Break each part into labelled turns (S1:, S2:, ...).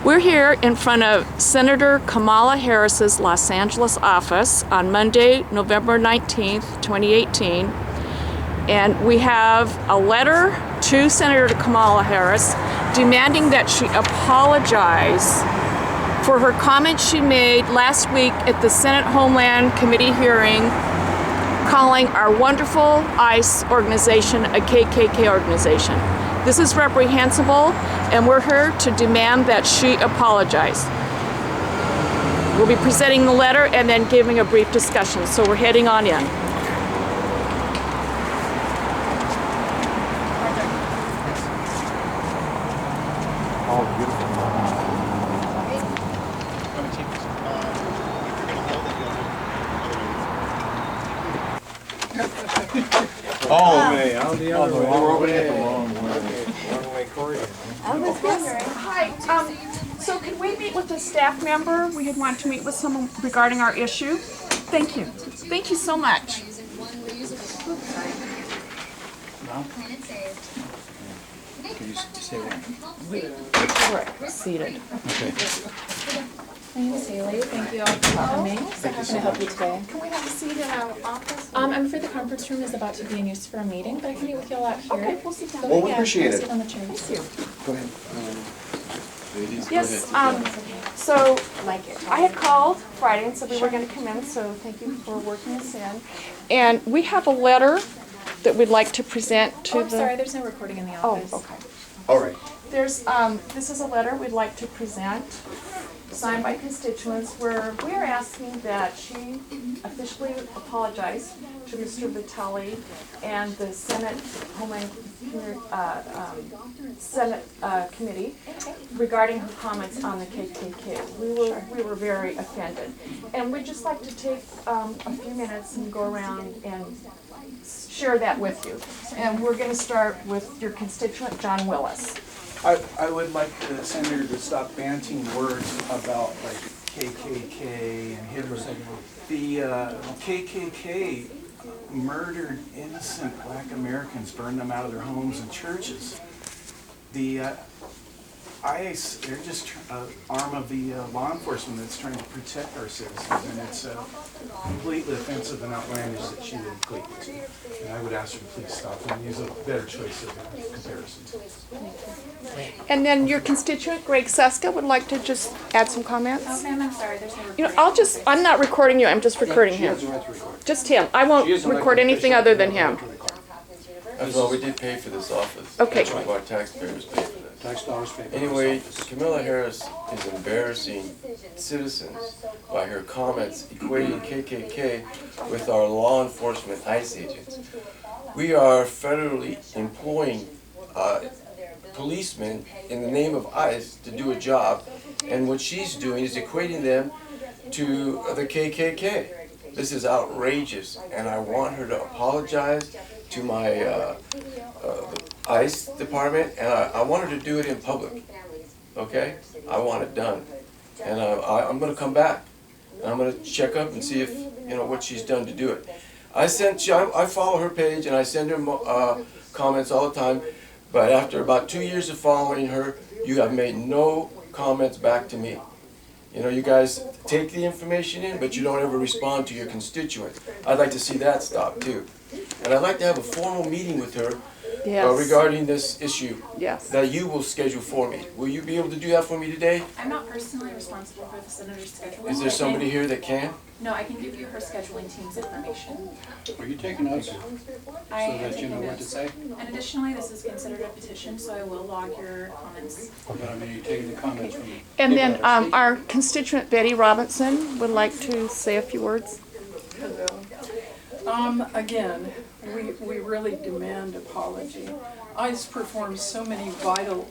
S1: We're here in front of Senator Kamala Harris's Los Angeles office on Monday, November 19th, 2018. And we have a letter to Senator Kamala Harris demanding that she apologize for her comments she made last week at the Senate Homeland Committee hearing, calling our wonderful ICE organization a KKK organization. This is reprehensible, and we're here to demand that she apologize. We'll be presenting the letter and then giving a brief discussion, so we're heading on in.
S2: The other way. We're opening it the wrong way. One-way corridor.
S1: Hi. So can we meet with a staff member? We had wanted to meet with someone regarding our issue. Thank you. Thank you so much.
S2: Can you say that?
S1: We're seated.
S2: Okay.
S3: My name is Haley. Thank you all for coming. So how can I help you today?
S1: Can we have a seat in our office?
S3: I'm afraid the conference room is about to be in use for a meeting, but I can meet with you all out here.
S1: Okay, we'll sit down.
S3: Go
S2: Well, we
S3: ahead.
S2: appreciate it.
S3: Sit on the chair.
S1: Thank you.
S2: Go ahead.
S4: Ladies,
S1: Yes,
S4: go ahead.
S1: so I had called Friday and said we were going to come in, so thank you for working us in. And we have a letter that we'd like to present to
S3: Oh, I'm
S1: the...
S3: sorry. There's no recording in the
S1: Oh,
S3: office.
S1: okay.
S2: All right.
S1: There's, this is a letter we'd like to present, signed by constituents, where we are asking that she officially apologize to Mr. Vitiello and the Senate Homeland Committee regarding her comments on the KKK. We were very offended. And we'd just like to take a few minutes and go around and share that with you. And we're going to start with your constituent, John Willis.
S5: I would like the senator to stop banting words about like KKK and Hitler. The KKK murdered innocent black Americans, burned them out of their homes and churches. The ICE, they're just an arm of the law enforcement that's trying to protect our citizens, and it's completely offensive and outlandish that she would equate the two. And I would ask her to please stop and use a better choice of comparisons.
S1: And then your constituent, Greg Seska, would like to just add some comments?
S3: Oh, ma'am, I'm sorry. There's no recording.
S1: You know, I'm not recording you, I'm just recording
S2: She
S1: him.
S2: has the right to record.
S1: Just him. I won't
S2: She is an
S1: record
S2: elected
S1: anything
S2: official.
S1: other than him.
S4: That's all, we did pay for this office.
S1: Okay.
S4: That's why our taxpayers pay for this.
S2: Tax dollars paid.
S4: Anyway, Kamala Harris is embarrassing citizens by her comments equating KKK with our law enforcement ICE agents. We are federally employing policemen in the name of ICE to do a job, and what she's doing is equating them to the KKK. This is outrageous, and I want her to apologize to my ICE department, and I want her to do it in public, okay? I want it done. And I'm gonna come back, and I'm gonna check up and see if, you know, what she's done to do it. I follow her page, and I send her comments all the time, but after about 2 years of following her, you have made no comments back to me. You know, you guys take the information in, but you don't ever respond to your constituents. I'd like to see that stop too. And I'd like to have a formal meeting with her
S1: Yes.
S4: regarding this issue
S1: Yes.
S4: that you will schedule for me. Will you be able to do that for me today?
S3: I'm not personally responsible for the senator's scheduling.
S4: Is there somebody here that can?
S3: No, I can give you her scheduling team's information.
S2: Are you taking notes so
S3: I am
S2: that you know
S3: taking
S2: what to
S3: notes.
S2: say?
S3: And additionally, this is considered a petition, so I will log your comments.
S2: But I mean, you're taking the comments from.
S1: And
S2: people
S1: then
S2: that are speaking.
S1: our constituent, Betty Robinson, would like to say a few words.
S6: Again, we really demand apology. ICE performs so many vital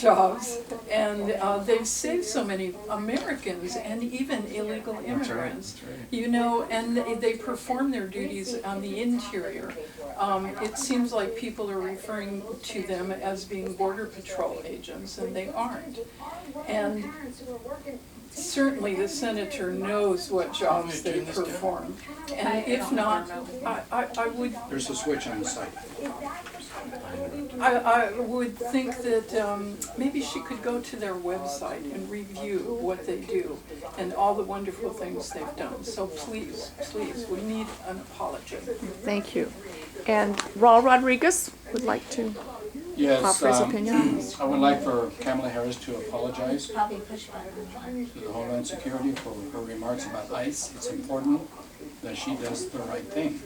S6: jobs, and they've saved so many Americans and even illegal immigrants. You know, and they perform their duties on the interior. It seems like people are referring to them as being Border Patrol agents, and they aren't. And certainly the senator knows what jobs they perform. And if not, I would...
S2: There's a switch on the site.
S6: I would think that maybe she could go to their website and review what they do and all the wonderful things they've done. So please, please, we need an apology.
S1: Thank you. And Raul Rodriguez would like to
S7: Yes,
S1: offer his opinion.
S7: I would like for Kamala Harris to apologize to the Homeland Security for her remarks about ICE. It's important that she does the right thing.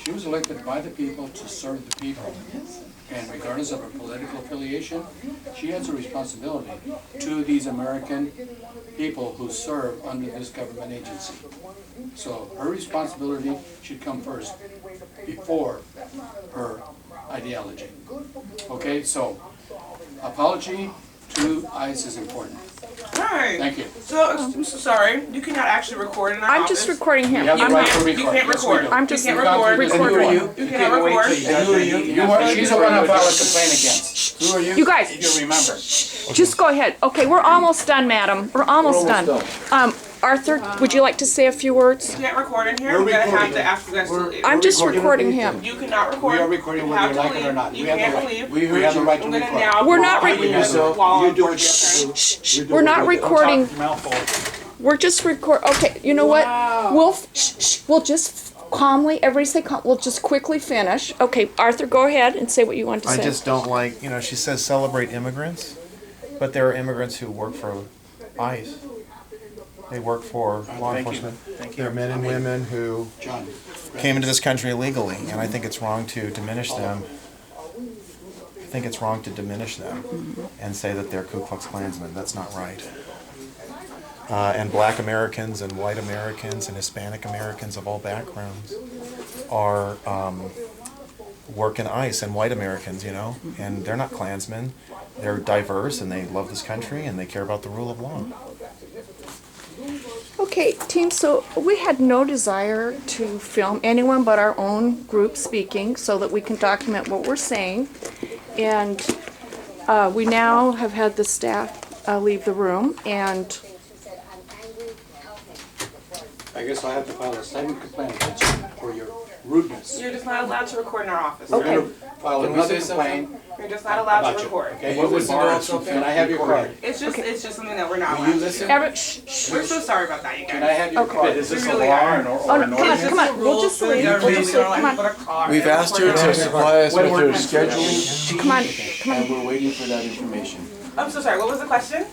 S7: She was elected by the people to serve the people. And regardless of her political affiliation, she has a responsibility to these American people who serve under this government agency. So her responsibility should come first before her ideology. Okay, so apology to ICE is important.
S8: Alright.
S7: Thank you.
S8: So, I'm so sorry. You cannot actually record in our
S1: I'm
S8: office.
S1: just recording him.
S7: You have the
S1: I'm
S7: right
S1: not-
S7: to record.
S8: You can't
S7: Yes, we
S8: record.
S7: do.
S1: I'm just
S8: You can't
S7: We've gone through
S8: record.
S7: this
S4: And who are
S7: before.
S4: you?
S8: You cannot record.
S4: And who are you?
S7: She's the one I filed a complaint against.
S4: Who are you?
S1: You guys,
S7: If you remember.
S1: just go ahead. Okay, we're almost done, madam. We're almost done. Arthur, would you like to say a few words?
S8: You can't record in here. I'm gonna have to ask you guys to leave.
S1: I'm just recording him.
S8: You cannot record.
S7: We are recording
S8: You
S7: whether
S8: have
S7: you
S8: to
S7: like it or
S8: leave.
S7: not.
S8: You
S7: We have the
S8: can't
S7: right.
S8: leave.
S4: We
S7: We
S4: heard
S7: have the
S4: you.
S7: right to
S8: I'm gonna
S7: record.
S8: now.
S1: We're not
S8: recording
S1: recording
S4: yourself.
S8: while
S7: You
S8: I'm
S7: do what
S8: recording,
S7: you have
S8: okay?
S7: to do.
S1: We're not recording.
S7: Your mouth full.
S1: We're just record. Okay, you know what? We'll just calmly. Everybody say calm. We'll just quickly finish. Okay, Arthur, go ahead and say what you want to
S9: I
S1: say.
S9: just don't like, she says celebrate immigrants, but there are immigrants who work for ICE. They work for law
S7: Thank you.
S9: enforcement.
S7: Thank you.
S9: There are men and women who
S7: John.
S9: came into this country illegally, and I think it's wrong to diminish them. I think it's wrong to diminish them and say that they're Ku Klux Klansmen. That's not right. And black Americans and white Americans and Hispanic Americans of all backgrounds are work in ICE, and white Americans, and they're not Klansmen. They're diverse and they love this country and they care about the rule of law.
S1: Okay, team, so we had no desire to film anyone but our own group speaking so that we can document what we're saying. And we now have had the staff leave the room, and
S7: I guess I have to file a second complaint against you for your rudeness.
S8: You're just not allowed to record in our office.
S1: Okay.
S7: We're gonna file
S4: Can we
S7: another
S4: say something?
S7: complaint
S8: You're just not allowed
S7: about
S8: to
S7: you.
S8: record.
S7: Okay,
S4: You
S7: what was
S4: listen to
S7: barred?
S4: something?
S7: Can I have your card?
S8: It's just something that we're not
S4: Will
S8: allowed
S4: you
S8: to
S4: listen?
S8: do. We're so sorry about that, you
S7: Can I
S8: guys.
S7: have your
S1: Okay.
S7: card?
S5: Is this
S8: We
S5: a
S8: really
S5: law
S8: are.
S5: or an
S1: oh no,
S5: ordinance?
S1: come on, come on, we'll just leave. We'll just leave. Come on,
S4: We've asked her to supply us with her scheduling,
S1: come on,
S4: and we're waiting for that information.
S8: I'm so sorry, what was the question?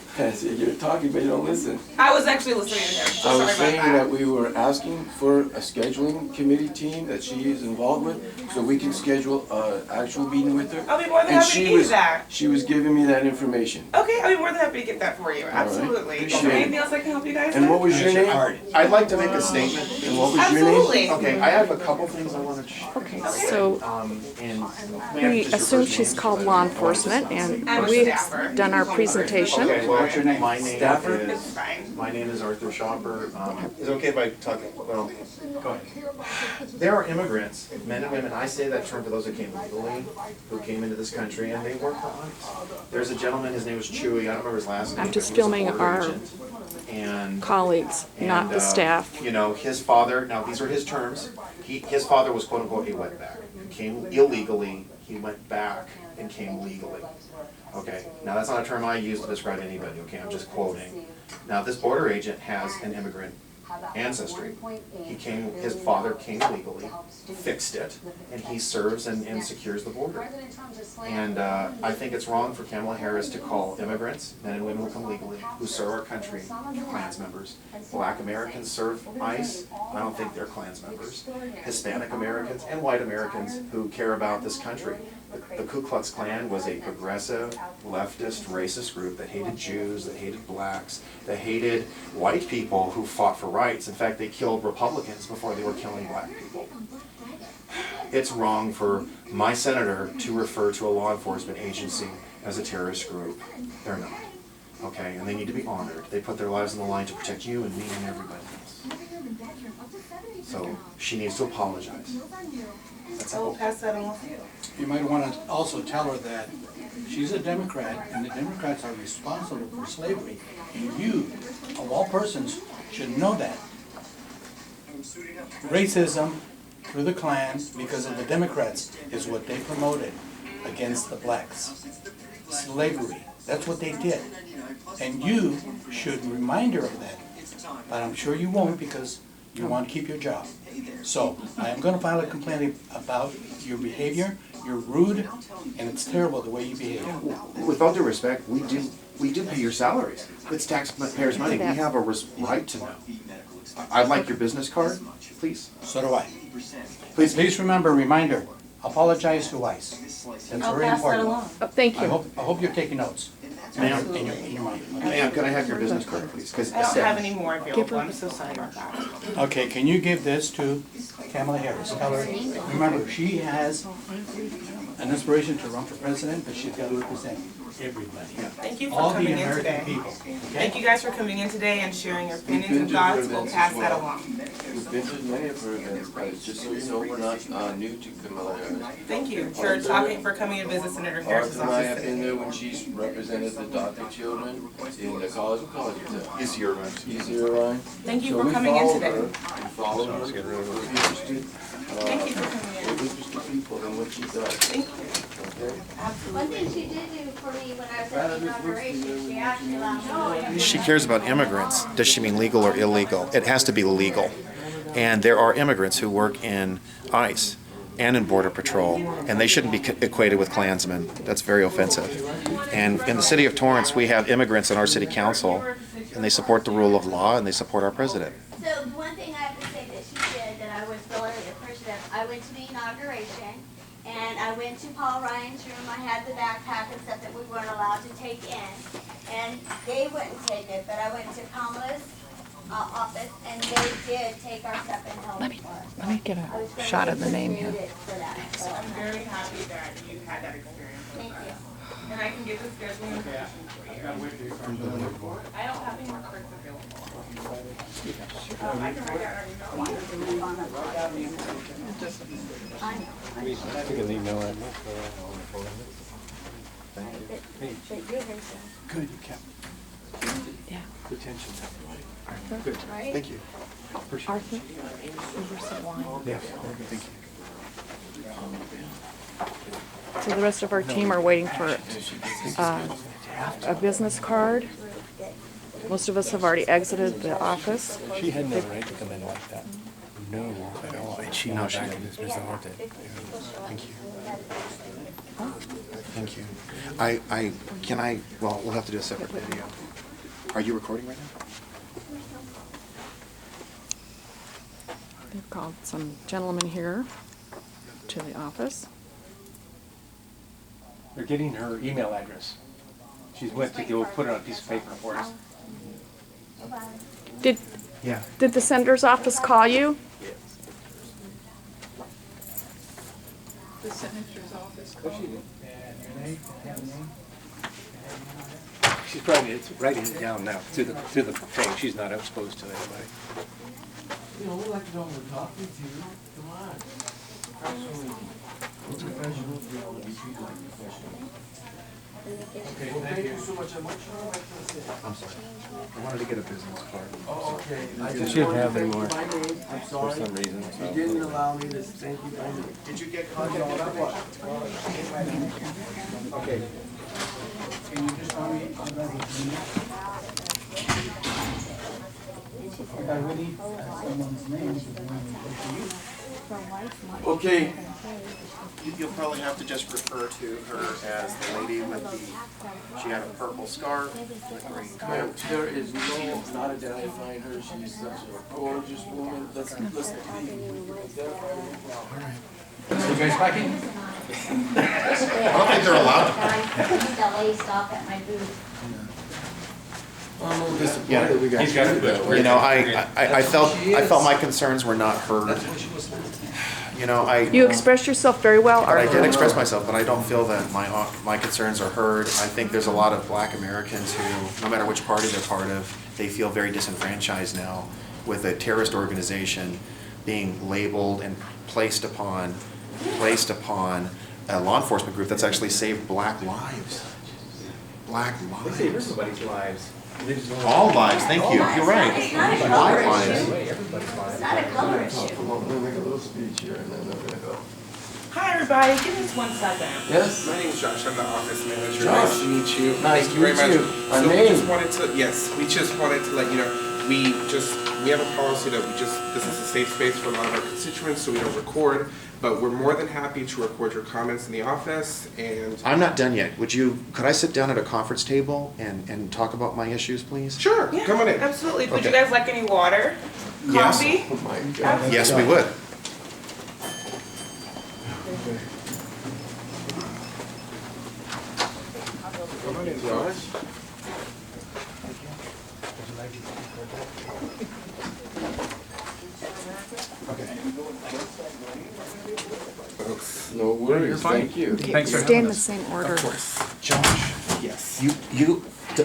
S4: You're talking, but you don't listen.
S8: I was actually listening to him, so
S4: I
S8: sorry
S4: was
S8: about
S4: saying that we were asking for a scheduling committee team that she is involved with, so we can schedule an actual meeting with her.
S8: I'll be more than
S4: And
S8: happy to
S4: she
S8: give you
S4: was,
S8: that.
S4: she was giving me that information.
S8: Okay, I'll be more than happy to get that for you, absolutely. Is
S4: appreciate
S8: there
S4: it.
S8: anything else I can help you guys with?
S4: And what was your name?
S10: I'd like to make a statement.
S4: And what was your name?
S8: Absolutely.
S10: Okay, I have a couple things I want to.
S1: Okay, so
S10: And
S1: we assume she's called law enforcement, and
S8: I'm a
S1: we've
S8: staffer.
S1: done our presentation.
S10: okay, well,
S7: What's your name?
S10: my name
S4: Staffer?
S8: It's
S10: is
S8: fine.
S10: my name is Arthur Shopper. Is it okay if I talk? Well, go ahead. There are immigrants, men and women. I say that term for those who came legally, who came into this country, and they work for ICE. There's a gentleman. His name was Chewy. I don't remember his last name.
S1: I'm just
S10: but he was a
S1: filming
S10: border
S1: our
S10: agent. And
S1: colleagues, not
S10: And,
S1: the staff.
S10: His father, now these are his terms, his father was quote unquote a wetback. He came illegally, he went back and came legally. Okay, now that's not a term I use to describe anybody, okay, I'm just quoting. Now this border agent has an immigrant ancestry. His father came legally, fixed it, and he serves and secures the border. And I think it's wrong for Kamala Harris to call immigrants, men and women who come legally, who serve our country, Klans members. Black Americans serve ICE, I don't think they're Klans members. Hispanic Americans and white Americans who care about this country. The Ku Klux Klan was a progressive, leftist, racist group that hated Jews, that hated blacks, that hated white people who fought for rights. In fact, they killed Republicans before they were killing black people. It's wrong for my senator to refer to a law enforcement agency as a terrorist group. They're not. Okay, and they need to be honored. They put their lives on the line to protect you and me and everybody else. So she needs to apologize. That's
S8: I will
S10: all.
S8: pass that on.
S7: You might want to also tell her that she's a Democrat, and the Democrats are responsible for slavery. And you, of all persons, should know that. Racism through the Klan, because of the Democrats, is what they promoted.
S11: against the blacks. Slavery, that's what they did. And you should remind her of that. But I'm sure you won't because you want to keep your job. So I am going to file a complaint about your behavior. You're rude, and it's terrible the way you behave.
S10: With all due respect, we do pay your salaries. It's taxpayers' money. We have a right to know. I'd like your business card, please.
S11: So do I.
S10: Please.
S11: Please remember, reminder, apologize to ICE. That's very important.
S1: Thank
S11: I
S1: you.
S11: hope you're taking notes.
S10: Ma'am,
S11: In your mind.
S10: ma'am, can I have your business card, please? 'Cause
S8: I don't have any more available, I'm so sorry about that.
S11: Okay, can you give this to Kamala Harris? Tell her, remember, she has an inspiration to run for president, but she's got to represent everybody.
S8: Thank you
S11: All
S8: for
S11: the
S8: coming in
S11: American
S8: today.
S11: people,
S8: Thank
S11: okay?
S8: you guys for coming in today and sharing your opinions
S4: been
S8: and
S4: to her
S8: thoughts. We'll
S4: events
S8: pass
S4: as
S8: that
S4: well.
S8: along.
S4: We've been to many of her events, guys, just so you know, we're not new to Kamala Harris.
S8: Thank you for coming to visit Senator Harris's
S4: Arthur and I have
S8: office
S4: been
S8: today.
S4: there when she's represented the DACA children in the college of
S10: easier, man.
S4: Easier line.
S8: Thank you
S4: So
S8: for
S4: we
S8: coming in
S4: follow
S8: today.
S4: her. We follow her, we're interested,
S8: Thank you for coming
S4: we're
S8: in.
S4: interested people in what she does,
S8: Thank you.
S4: okay?
S12: One thing she did do for me when I was at the inauguration, she actually allowed me.
S9: She cares about immigrants. Does she mean legal or illegal? It has to be legal. And there are immigrants who work in ICE and in Border Patrol, and they shouldn't be equated with Klansmen. That's very offensive. And in the city of Torrance, we have immigrants in our city council, and they support the rule of law, and they support our president.
S12: So the one thing I have to say that she did that I was really appreciative, I went to the inauguration and I went to Paul Ryan's room. I had the backpack and stuff that we weren't allowed to take in, and they wouldn't take it, but I went to Kamala's office and they did take our stuff and held it for us.
S1: Let me get
S12: I was
S1: a
S12: gonna
S1: shot of the name here.
S12: appreciate it for that, so
S8: I'm very happy that you had that experience.
S12: thank you.
S8: And I can get the scheduling information for you. I don't have any more cards available. I can write out our email.
S11: Good, you kept.
S1: Yeah.
S11: Detention.
S9: Good. Thank you.
S1: Arthur, over some wine.
S11: Yes, thank you.
S1: So the rest of our team are waiting for a business card. Most of us have already exited the office.
S13: She had no right to come in like that. No, at all. And she knows back and resolved it.
S9: Thank you. Thank you. Well, we'll have to do a separate video. Are you recording right now?
S1: They've called some gentlemen here to the office.
S13: They're getting her email address. She's went to go put it on a piece of paper for us.
S1: Did
S9: Yeah.
S1: the senator's office call you?
S6: The senator's office
S13: Oh,
S6: called.
S13: she did. She's probably, it's writing it down now through the thing. She's not exposed to anybody.
S4: You know, we like to know we're talking to you, come on. Professionally, we're professionals, we want to be treated like professionals. Okay, well, thank you so much. I'm much more like this.
S9: I'm sorry. I wanted to get a business card.
S4: Oh, okay. I
S13: She
S4: just
S13: shouldn't
S4: wanted
S13: have
S4: to
S13: any
S4: thank you
S13: more.
S4: by name. I'm sorry.
S13: For some reason.
S4: You didn't allow me to thank you by name.
S10: Did you get contact information?
S4: Okay.
S11: Can you just tell me, I would need someone's name.
S4: Okay,
S10: You'll probably have to just refer to her as the lady with the, she had a purple scarf, a green
S4: ma'am,
S10: coat.
S4: there is not identifying her. She's such a gorgeous woman. Let's leave.
S11: You guys packing?
S10: I don't think they're allowed to.
S12: LA stop at my booth.
S4: I'm a little disappointed that we got
S13: He's got
S4: treated that way.
S9: You know, I felt my concerns were not heard. You know,
S1: You expressed yourself very well,
S9: But I
S1: Arthur.
S9: did express myself, but I don't feel that my concerns are heard. I think there's a lot of black Americans who, no matter which party they're part of, they feel very disenfranchised now with a terrorist organization being labeled and placed upon a law enforcement group that's actually saved black lives. Black
S13: They save
S9: lives.
S13: everybody's lives. They just don't-
S9: All lives, thank you, you're right.
S12: It's not a
S9: Black
S12: color
S9: lives.
S12: issue.
S13: Everybody's lives.
S12: It's not a color issue.
S4: I'm gonna make a little speech here and then I'm gonna go.
S8: Hi, everybody. Give me just 1 second.
S4: Yes?
S14: My name's Josh. I'm the office manager.
S4: Josh.
S14: Nice to meet you.
S4: Nice
S14: Thank
S4: to
S14: you very
S4: meet
S14: much.
S4: you. Our
S14: So
S4: name.
S14: we just wanted to let you know, we have a policy that this is a safe space for a lot of our constituents, so we don't record, but we're more than happy to record your comments in the office, and...
S10: I'm not done yet. Could I sit down at a conference table and talk about my issues, please?
S14: Sure,
S8: Yeah,
S14: come on in.
S8: absolutely. Would
S10: Okay.
S8: you guys like any water?
S10: Yes.
S8: Coffee?
S4: Oh my God.
S10: Yes, we would.
S4: Come on in, Josh.
S14: Folks.
S4: No worries, thank you.
S13: Thanks for
S1: Stay in
S13: having
S1: the
S13: us.
S1: same order.
S14: Of course.
S10: Josh,
S14: Yes.
S10: I'm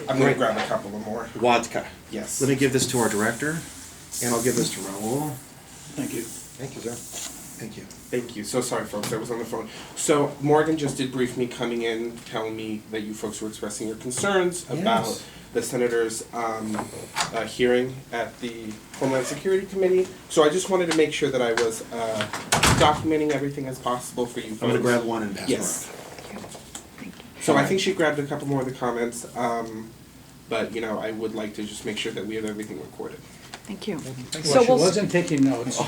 S14: I'm gonna grab a couple of more.
S10: Vodka.
S14: Yes.
S10: Let me give this to our director, and I'll give this to Raul.
S11: Thank you.
S10: Thank you, sir. Thank you.
S14: Thank you. So sorry, folks, I was on the phone. So Morgan just did brief me coming in, telling me that you folks were expressing your concerns about
S10: Yes.
S14: the senator's hearing at the Homeland Security Committee. So I just wanted to make sure that I was documenting everything as possible for you folks.
S10: I'm gonna grab one and pass it
S14: Yes.
S10: around.
S14: So I think she grabbed a couple more of the comments, but I would like to just make sure that we have everything recorded.
S1: Thank you.
S11: Well, she wasn't taking notes.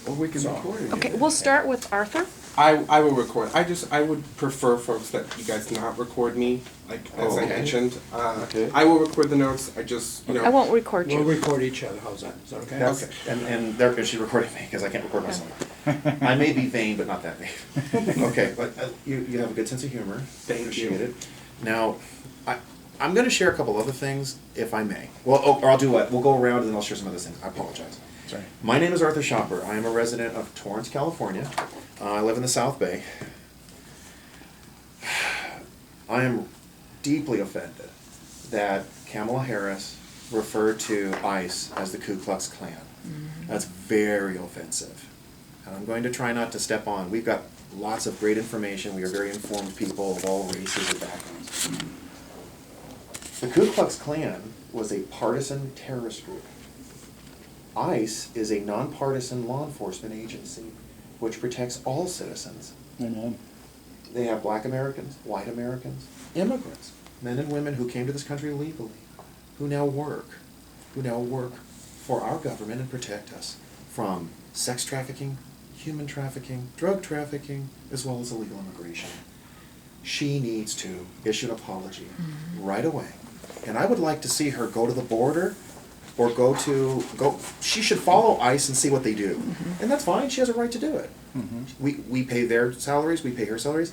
S4: Well, we can record it.
S1: Okay, we'll start with Arthur.
S14: I will record. I would prefer, folks, that you guys not record me, like as I
S4: Okay.
S14: mentioned.
S4: Okay.
S14: I will record the notes. I just
S1: I won't record
S11: We'll
S1: you.
S11: record each other, how's that? Is that okay?
S10: That's, and there, she's recording me, because I can't record myself. I may be vain, but not that vain. Okay, but you have a good sense of humor.
S14: Thank
S10: Appreciate
S14: you.
S10: it. Now, I'm gonna share a couple other things, if I may. Well, or I'll do what? We'll go around and then I'll share some other things. I apologize.
S11: Sorry.
S10: My name is Arthur Schopper. I am a resident of Torrance, California. I live in the South Bay. I am deeply offended that Kamala Harris referred to ICE as the Ku Klux Klan. That's very offensive. And I'm going to try not to step on. We've got lots of great information. We are very informed people of all races and backgrounds. The Ku Klux Klan was a partisan terrorist group. ICE is a nonpartisan law enforcement agency which protects all citizens.
S11: Amen.
S10: They have black Americans, white Americans, immigrants, men and women who came to this country legally, who now work for our government and protect us from sex trafficking, human trafficking, drug trafficking, as well as illegal immigration. She needs to issue an apology right away. And I would like to see her go to the border or she should follow ICE and see what they do. And that's fine, she has a right to do it. We pay their salaries, we pay her salaries.